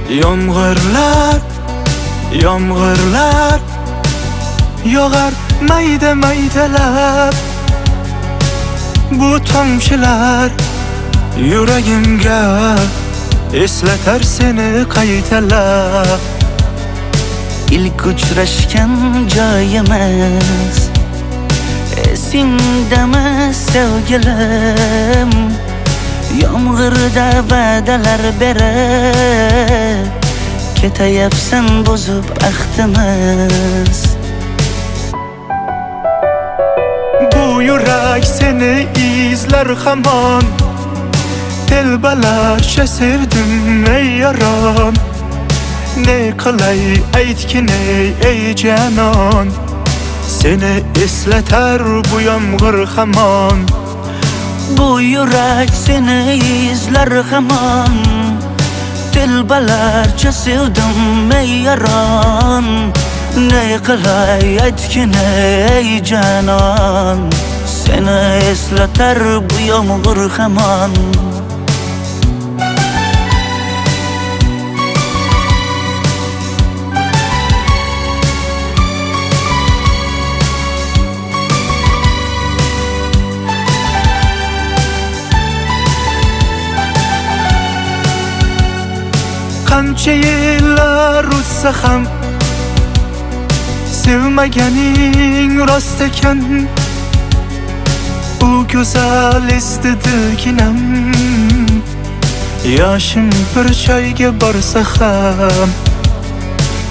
Yomg'irlar, yomg'irlar yog'ar mayda maydalab. Bu tomchilar yuragimga eslatar seni qaytalab. İlk uchrashgan joyimiz esingdami sevgilim? Yomg'irda va'dalar berib ketayapsan buzib ahdimiz. Bu yurak seni izler hamon. Telbalarcha sevdim ey yaron. Ne qilay aytgin ey canon. Seni eslatar bu yomg'ir hamon. Bu yurak seni izler hamon. Telbalarcha sevdim ey yaron. Ne qilay aytgin ey canon. Seni eslatar bu yomg'ir hamon. Qancha yillar o'tsa ham sevmaganing rost ekan. U go'zal esdi dilginam. Yoshim bir joyga borsa ham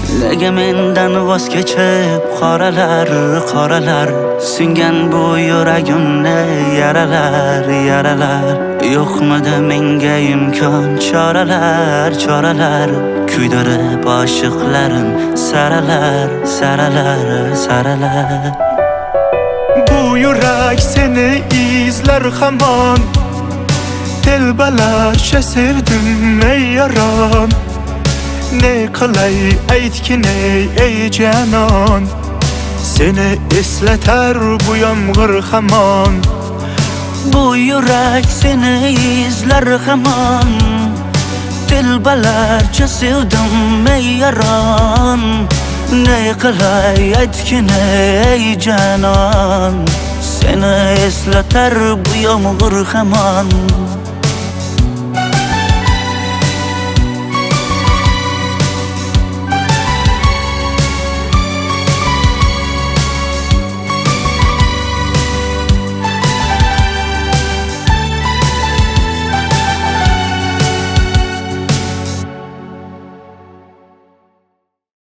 Nega mendan voz kechib qoralar, qoralar singan bu yuragimni yaralar, yaralar. Yo'qmidi menga imkon choralar, choralar kuydirib oshiqlarim saralar, saralar, saralar. Bu yurak seni izler hamon. Telbalarcha sevdim ey yaron. Ne qilay aytgin ey canon. Seni eslatar bu yomg'ir hamon. Bu yurak seni izler hamon. Telbalarcha sevdim ey yaron. Ne qilay aytgin ey canon. Seni eslatar bu yomg'ir hamon.